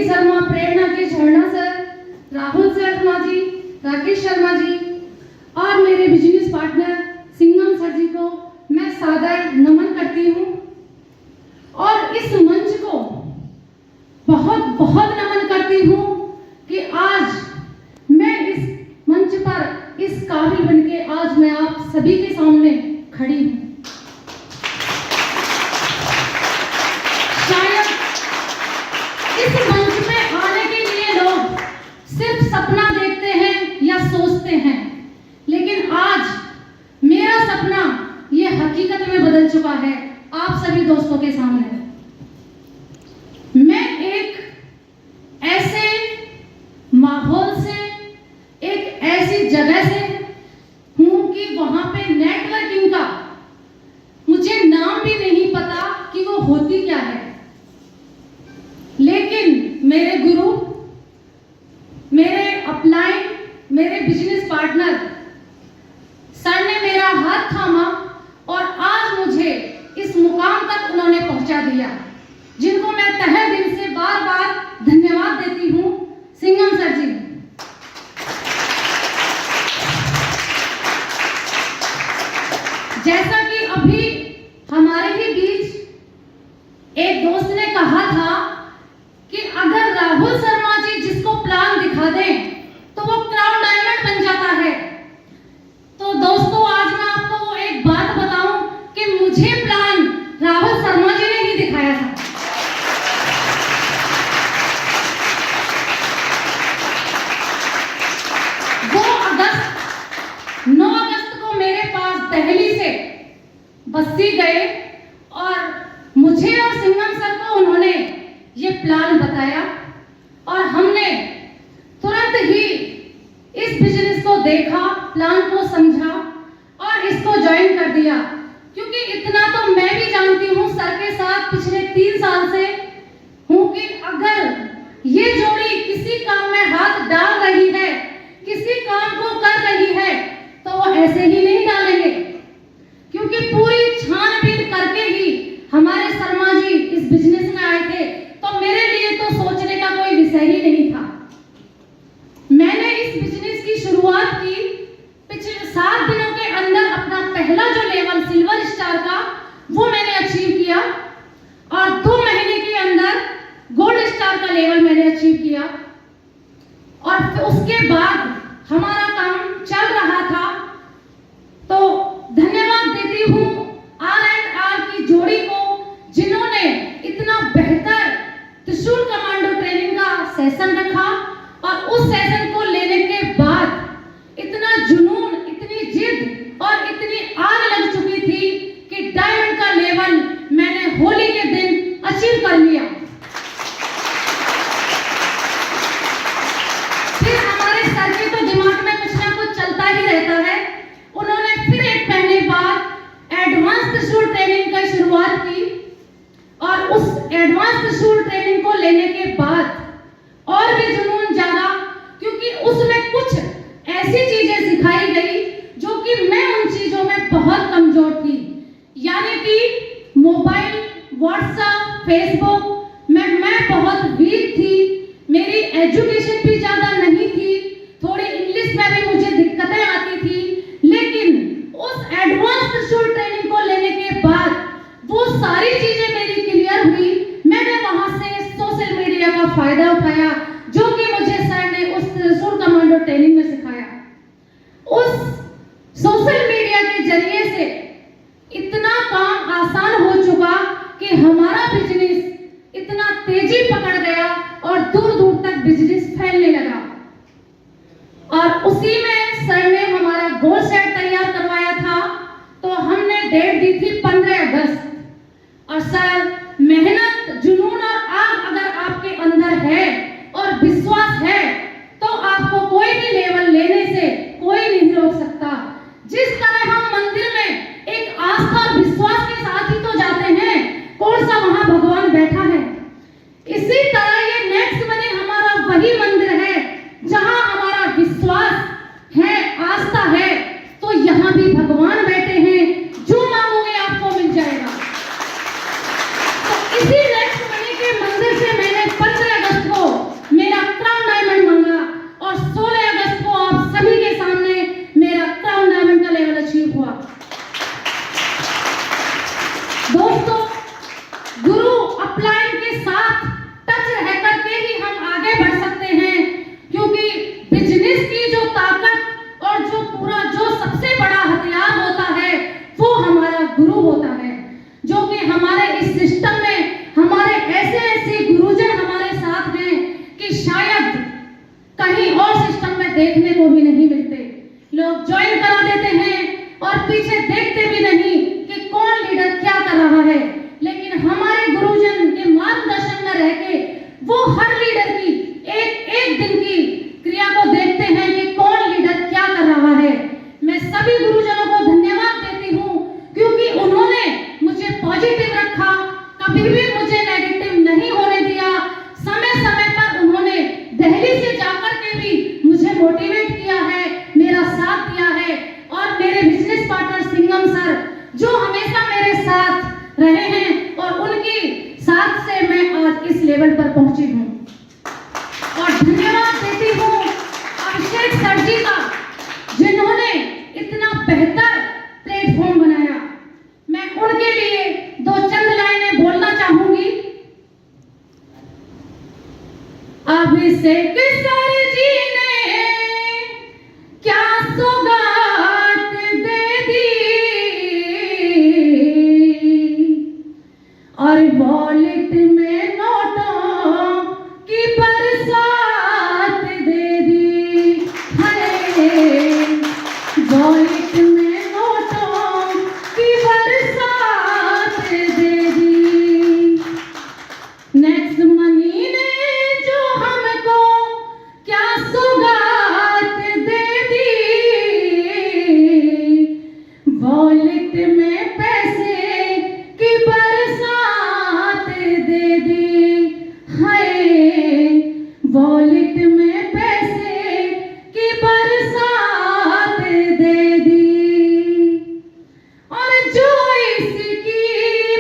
शर्मा, प्रेरणा के झरना सर, राहुल शर्मा जी, राकेश शर्मा जी और मेरे बिजनेस पार्टनर सिंघम सर जी को मैं सादर नमन करती हूँ और इस मंच को बहुत बहुत नमन करती हूँ कि आज मैं इस मंच पर इस काबिल बनके आज मैं आप सभी के सामने खड़ी हूँ। शायद इस मंच पे आने के लिए लोग सिर्फ सपना देखते हैं या सोचते हैं, लेकिन आज मेरा सपना ये हकीकत में बदल चुका है आप सभी दोस्तों के सामने। मैं एक ऐसे माहौल से, एक ऐसी जगह से हूं कि वहां पे नेटवर्किंग का मुझे नाम भी नहीं पता कि वो होती क्या है, लेकिन मेरे गुरु, मेरे अपलाइन, मेरे बिजनेस पार्टनर सर ने मेरा हाथ थामा और आज मुझे इस मुकाम तक उन्होंने पहुंचा दिया, जिनको मैं तहे दिल से बार बार धन्यवाद देती हूं। सिंघम सर जी, जैसा कि अभी हमारे ही बीच एक दोस्त ने कहा था कि अगर राहुल शर्मा जी जिसको प्लान दिखा दें तो वो क्राउन डायमंड बन जाता है। तो दोस्तों, आज मैं आपको एक बात बताऊं कि मुझे प्लान राहुल शर्मा जी ने ही दिखाया था। वो 9 अगस्त को मेरे पास दिल्ली से बस्ती गए और मुझे और सिंघम सर को उन्होंने ये प्लान बताया और हमने तुरंत ही इस बिजनेस को देखा, प्लान को समझा और इसको ज्वाइन कर दिया। क्योंकि इतना तो मैं भी जानती हूँ सर के साथ पिछले 3 साल से हूँ कि अगर ये जोड़ी किसी काम में हाथ डाल रही है, किसी काम को कर रही है, तो वो ऐसे ही नहीं डालेंगे, क्योंकि पूरी छानबीन करके ही हमारे शर्मा जी इस बिजनेस में आए थे। तो मेरे लिए तो सोचने का कोई विषय ही नहीं था। मैंने इस बिजनेस की शुरुआत की, पिछले 7 दिनों के अंदर अपना पहला जो लेवल सिल्वर स्टार का वो मैंने अचीव किया और 2 महीने के अंदर गोल्ड स्टार का लेवल मैंने अचीव किया और उसके बाद हमारा काम चल रहा था। तो धन्यवाद देती हूँ R&R की जोड़ी को, जिन्होंने इतना बेहतर त्रिशूल कमांडो ट्रेनिंग का सेशन रखा और उस सेशन को लेने के बाद इतना जुनून, इतनी जिद और इतनी आग लग चुकी थी कि डायमंड का लेवल मैंने होली के दिन अचीव कर लिया। फिर हमारे सर के तो दिमाग में कुछ ना कुछ चलता ही रहता है। उन्होंने फिर 1 महीने बाद एडवांस त्रिशूल ट्रेनिंग की शुरुआत की और उस एडवांस त्रिशूल ट्रेनिंग को लेने के बाद और भी जुनून जागा, क्योंकि उसमें कुछ ऐसी चीजें सिखाई गई जो कि मैं उन चीजों में बहुत कमजोर थी। यानी कि मोबाइल, व्हाट्सएप, फेसबुक में मैं बहुत वीक थी। मेरी एजुकेशन भी ज्यादा नहीं थी, थोड़ी इंग्लिश में भी मुझे दिक्कतें आती थी। लेकिन उस एडवांस त्रिशूल ट्रेनिंग को लेने के बाद वो सारी चीजें मेरी क्लियर हुई। मैंने वहां से सोशल मीडिया का फायदा उठाया, जो कि मुझे सर ने उस त्रिशूल कमांडो ट्रेनिंग में सिखाया। उस सोशल मीडिया के जरिए से इतना काम आसान हो चुका कि हमारा बिजनेस इतना तेजी पकड़ गया और दूर दूर तक बिजनेस फैलने लगा। और उसी में सर ने हमारा गोल सेट तैयार करवाया था। तो हमने डेट दी थी 15 अगस्त और सर, मेहनत, जुनून और आग अगर आपके अंदर है और विश्वास है तो आपको कोई भी लेवल लेने से कोई नहीं रोक सकता। जिस तरह हम मंदिर में एक आस्था और विश्वास के साथ ही तो जाते हैं, कौन सा वहां भगवान बैठा है, इसी तरह ये नेक्स्ट मनी हमारा वही मंदिर है जहां हमारा विश्वास है, आस्था है। तो यहाँ भी भगवान बैठे हैं, जो मांगोगे आपको मिल जाएगा। तो इसी शायद कहीं और सिस्टम में देखने को भी नहीं मिलते। लोग ज्वाइन करा देते हैं और पीछे देखते भी नहीं कि कौन लीडर क्या कर रहा है, लेकिन हमारे गुरुजन के मार्गदर्शन में रह के वो हर लीडर की एक एक दिन की क्रिया को देखते हैं कि कौन लीडर क्या कर रहा है। मैं सभी गुरुजनों को धन्यवाद देती हूँ क्योंकि उन्होंने मुझे पॉजिटिव रखा, कभी भी मुझे नेगेटिव नहीं होने दिया। समय समय पर उन्होंने दिल्ली से जाकर के भी मुझे मोटिवेट किया है, मेरा साथ दिया है। और मेरे बिजनेस पार्टनर सिंघम सर जो हमेशा मेरे साथ रहे हैं और उनकी साथ से मैं आज इस लेवल पर पहुंची हूँ। और धन्यवाद देती हूँ अभिषेक सर जी का जिन्होंने इतना बेहतर प्लेटफॉर्म बनाया। मैं उनके लिए दो चंद लाइनें बोलना चाहूंगी। अभिषेक सर जी ने क्या सौगात दे दी और वॉलेट में नोटों की बरसात दे दी। वॉलेट में नोटों की बरसात दे दी। नेक्स्ट मनी ने जो हमको क्या सौगात दे दी, वॉलेट में पैसे की बरसात दे दी। वॉलेट में पैसे की बरसात दे दी। और जो इसकी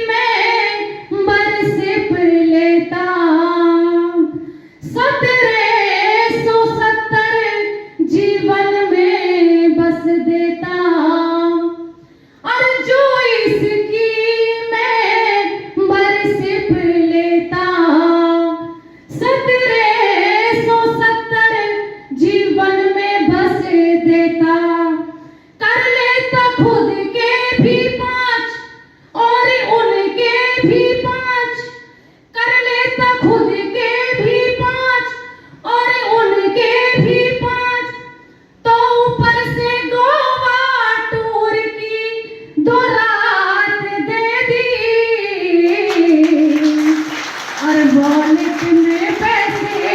मैं बरसिप लेता 1770 जीवन में बस देता। और जो इसकी मैं बरसिप लेता 1770 जीवन में बस देता। कर लेता खुद के भी 5 और उनके भी 5। कर लेता खुद के भी 5 और उनके भी 5। तो ऊपर से गोवा टूर की 2 रात दे दी। और वॉलेट में पैसे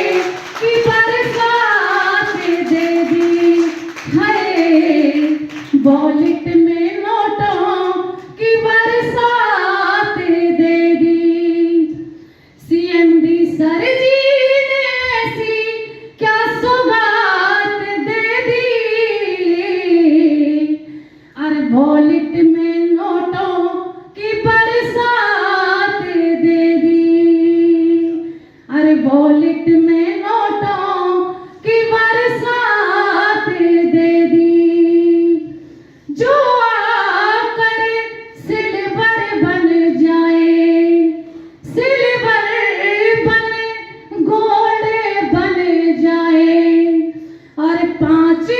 की बरसात दे दी। वॉलेट में नोटों की बरसात दे दी। सीएमडी सर जी ने ऐसी क्या सौगात दे दी। और वॉलेट में नोटों की बरसात दे दी। और वॉलेट में नोटों की बरसात दे दी। जो आकर सिल्वर बन जाए, सिल्वर बन गोल्ड बन जाए। और 5